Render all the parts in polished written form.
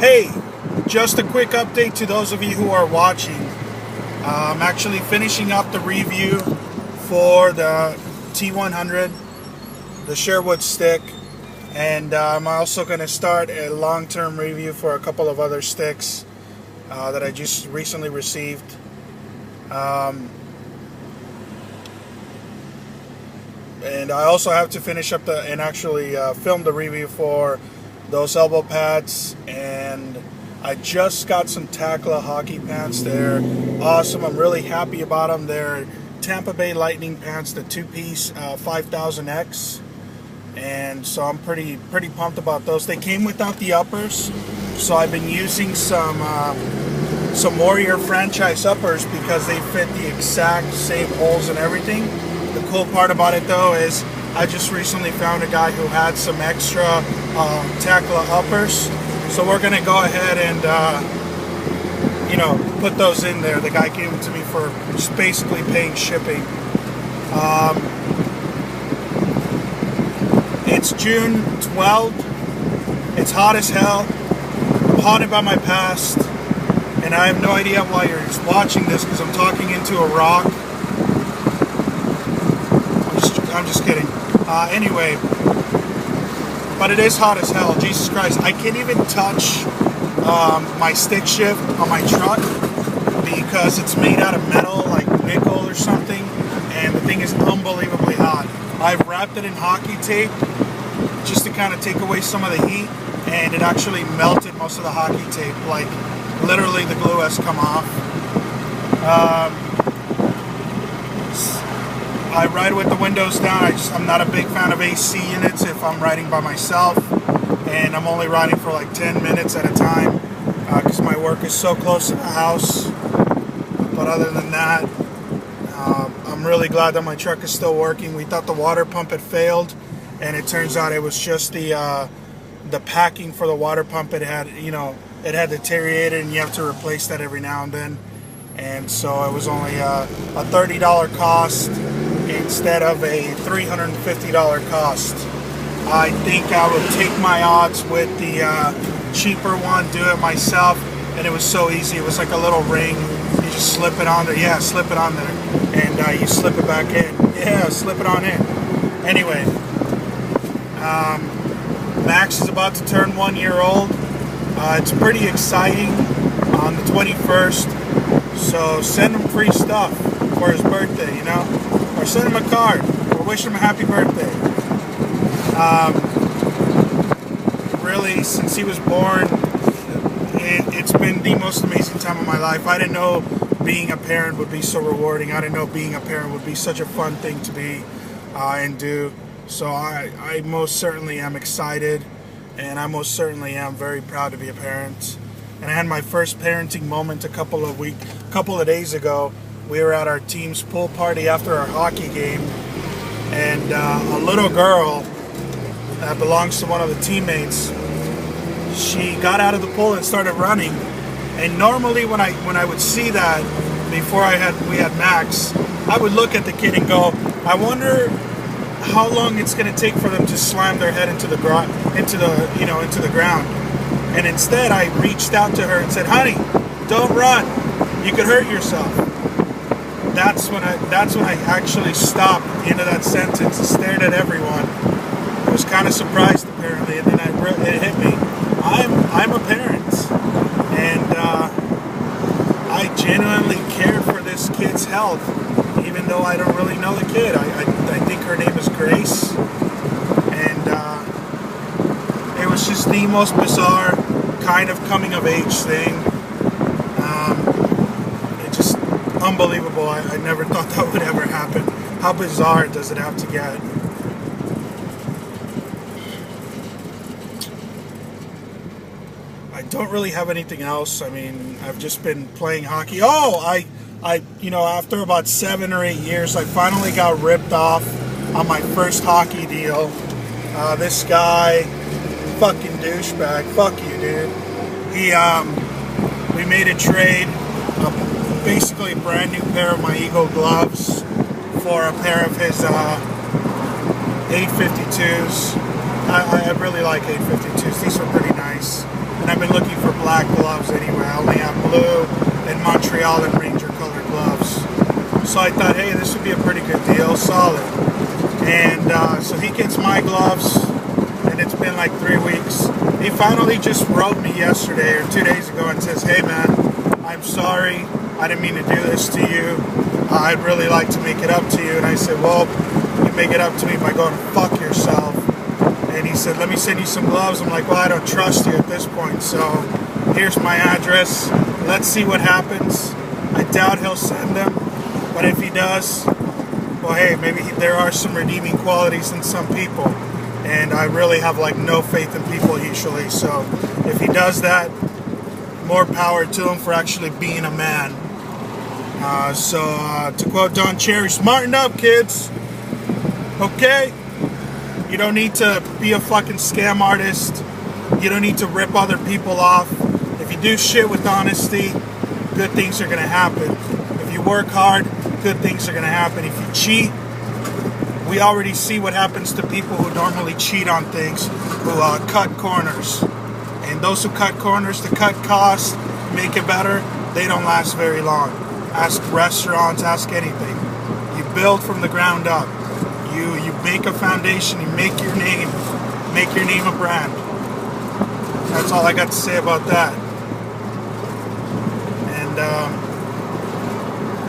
Hey, just a quick update to those of you who are watching. I'm actually finishing up the review for the T100, the Sherwood stick, and I'm also going to start a long-term review for a couple of other sticks that I just recently received. And I also have to finish up and actually film the review for those elbow pads, and I just got some Tackla hockey pants. They're awesome. I'm really happy about them. They're Tampa Bay Lightning pants, the two-piece 5000X, and so I'm pretty pumped about those. They came without the uppers, so I've been using some Warrior franchise uppers because they fit the exact same holes and everything. The cool part about it though is I just recently found a guy who had some extra Tackla uppers, so we're gonna go ahead and put those in there. The guy gave them to me for just basically paying shipping. It's June 12th. It's hot as hell. I'm haunted by my past, and I have no idea why you're watching this because I'm talking into a rock. I'm just kidding. Anyway, but it is hot as hell. Jesus Christ, I can't even touch my stick shift on my truck because it's made out of metal, like nickel or something, and the thing is unbelievably hot. I've wrapped it in hockey tape just to kind of take away some of the heat, and it actually melted most of the hockey tape. Like literally the glue has come off. I ride with the windows down. I'm not a big fan of AC units if I'm riding by myself, and I'm only riding for like 10 minutes at a time because my work is so close to the house. But other than that, I'm really glad that my truck is still working. We thought the water pump had failed, and it turns out it was just the packing for the water pump. It had deteriorated, and you have to replace that every now and then. And so it was only a $30 cost instead of a $350 cost. I think I would take my odds with the cheaper one, do it myself, and it was so easy. It was like a little ring. You just slip it on there. Yeah, slip it on there. And you slip it back in. Yeah, slip it on in. Anyway, Max is about to turn 1 year old. It's pretty exciting on the 21st. So send him free stuff for his birthday, or send him a card, or wish him a happy birthday. Really, since he was born, it's been the most amazing time of my life. I didn't know being a parent would be so rewarding. I didn't know being a parent would be such a fun thing to be and do. So I most certainly am excited, and I most certainly am very proud to be a parent. And I had my first parenting moment a couple of days ago. We were at our team's pool party after our hockey game, and a little girl that belongs to one of the teammates, she got out of the pool and started running. And normally when I would see that before we had Max, I would look at the kid and go, I wonder how long it's going to take for them to slam their head into the ground. And instead, I reached out to her and said, "Honey, don't run. You could hurt yourself." That's when I actually stopped at the end of that sentence and stared at everyone. I was kind of surprised apparently, and then it hit me. I'm a parent, and I genuinely care for this kid's health, even though I don't really know the kid. I think her name is Grace, and it was just the most bizarre kind of coming of age thing. It's just unbelievable. I never thought that would ever happen. How bizarre does it have to get? I don't really have anything else. I mean, I've just been playing hockey. Oh, after about 7 or 8 years, I finally got ripped off on my first hockey deal. This guy, fucking douchebag, fuck you, dude. We made a trade, basically a brand new pair of my Eagle gloves for a pair of his 852s. I really like 852s. These are pretty nice. And I've been looking for blue and Montreal and Ranger colored gloves. So I thought, hey, this would be a pretty good deal, solid. And so he gets my gloves, and it's been like 3 weeks. He finally just wrote me yesterday or 2 days ago and says, hey man, I'm sorry, I didn't mean to do this to you. I'd really like to make it up to you. And I said, well, you make it up to me by going fuck yourself. And he said, let me send you some gloves. I'm like, well, I don't trust you at this point, so here's my address. Let's see what happens. I doubt he'll send them, but if he does, well, hey, maybe there are some redeeming qualities in some people, and I really have like no faith in people usually. So if he does that, more power to him for actually being a man. So to quote Don Cherry, smarten up, kids. Okay? You don't need to be a fucking scam artist. You don't need to rip other people off. If you do shit with honesty, good things are going to happen. If you work hard, good things are going to happen. If you cheat, we already see what happens to people who normally cheat on things, who cut corners. And those who cut corners to cut costs, make it better, they don't last very long. Ask restaurants, ask anything. You build from the ground up. You make a foundation, you make your name a brand. That's all I got to say about that. And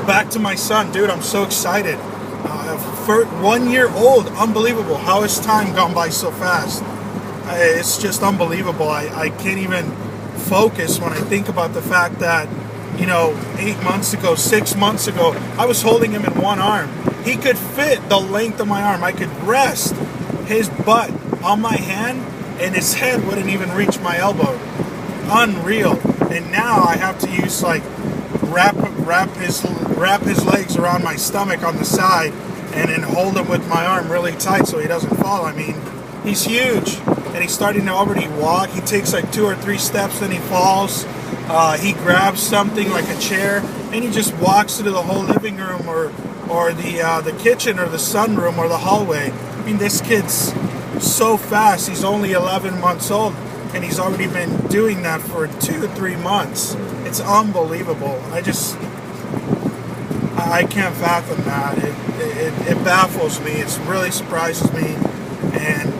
back to my son, dude, I'm so excited. For 1 year old, unbelievable. How has time gone by so fast? It's just unbelievable. I can't even focus when I think about the fact that, 8 months ago, 6 months ago, I was holding him in one arm. He could fit the length of my arm. I could rest his butt on my hand, and his head wouldn't even reach my elbow. Unreal. And now I have to use wrap his legs around my stomach on the side, and then hold him with my arm really tight so he doesn't fall. I mean, he's huge, and he's starting to already walk. He takes like 2 or 3 steps, then he falls. He grabs something like a chair, and he just walks into the whole living room or the kitchen or the sunroom or the hallway. I mean, this kid's so fast. He's only 11 months old, and he's already been doing that for 2 to 3 months. It's unbelievable. I can't fathom that. It baffles me. It really surprises me. And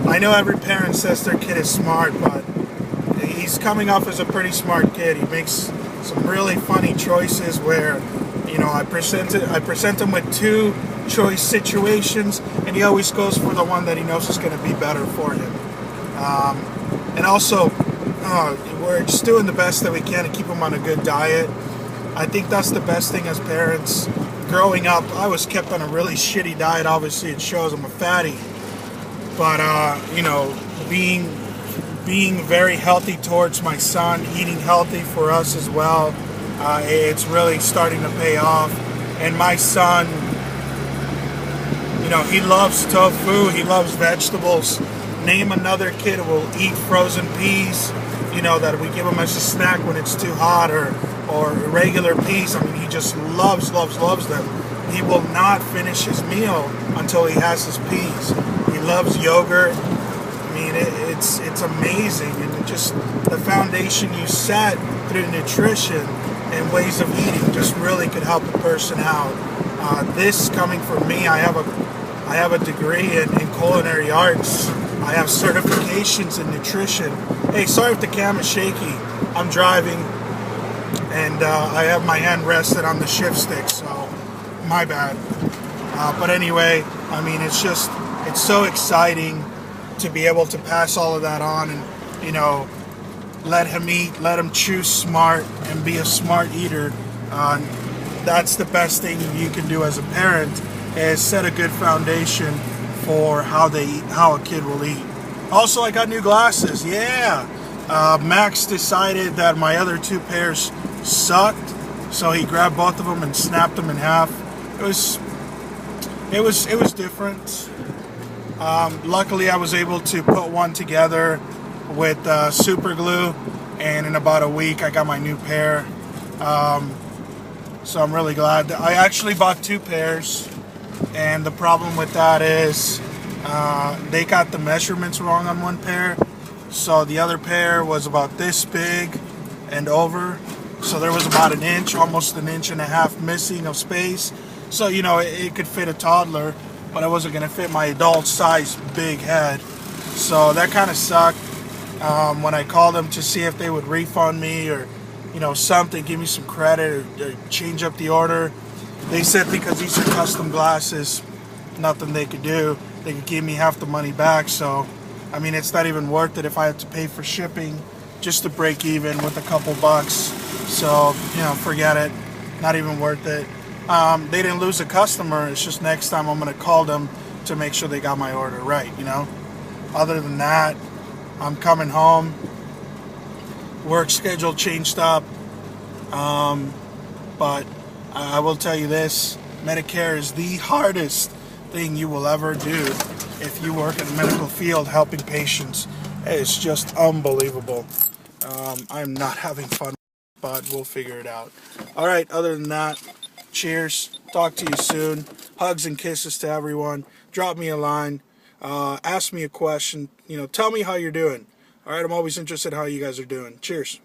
I know every parent says their kid is smart, but he's coming off as a pretty smart kid. He makes some really funny choices where, I present him with 2 choice situations, and he always goes for the one that he knows is going to be better for him. And also, we're just doing the best that we can to keep him on a good diet. I think that's the best thing as parents. Growing up, I was kept on a really shitty diet. Obviously, it shows I'm a fatty. But, being very healthy towards my son, eating healthy for us as well, it's really starting to pay off. And my son, he loves tofu, he loves vegetables. Name another kid who will eat frozen peas, that we give him as a snack when it's too hot, or regular peas. I mean, he just loves them. He will not finish his meal until he has his peas. He loves yogurt. I mean, it's amazing, and just the foundation you set through nutrition and ways of eating just really could help a person out. This coming from me, I have a degree in culinary arts. I have certifications in nutrition. Hey, sorry if the camera's shaky. I'm driving, and I have my hand rested on the shift stick, so my bad. But anyway, I mean, it's so exciting to be able to pass all of that on, and let him eat, let him choose smart, and be a smart eater. That's the best thing you can do as a parent, is set a good foundation for how a kid will eat. Also, I got new glasses. Yeah, Max decided that my other 2 pairs sucked, so he grabbed both of them and snapped them in half. It was different. Luckily, I was able to put one together with super glue, and in about a week, I got my new pair. So I'm really glad. I actually bought 2 pairs, and the problem with that is they got the measurements wrong on one pair. So the other pair was about this big and over, So there was about an inch, almost an inch and a half missing of space. So, you know, it could fit a toddler, but it wasn't going to fit my adult size big head. So that kind of sucked. When I called them to see if they would refund me or, you know, something, give me some credit or change up the order, they said because these are custom glasses, nothing they could do. They could give me half the money back. So, I mean, it's not even worth it if I have to pay for shipping just to break even with a couple bucks. So, you know, forget it. Not even worth it. They didn't lose a customer. It's just next time I'm going to call them to make sure they got my order right, you know. Other than that, I'm coming home. Work schedule changed up. But I will tell you this. Medicare is the hardest thing you will ever do if you work in the medical field helping patients. It's just unbelievable. I'm not having fun, but we'll figure it out. All right, other than that, cheers. Talk to you soon. Hugs and kisses to everyone. Drop me a line. Ask me a question. You know, tell me how you're doing. All right, I'm always interested in how you guys are doing. Cheers.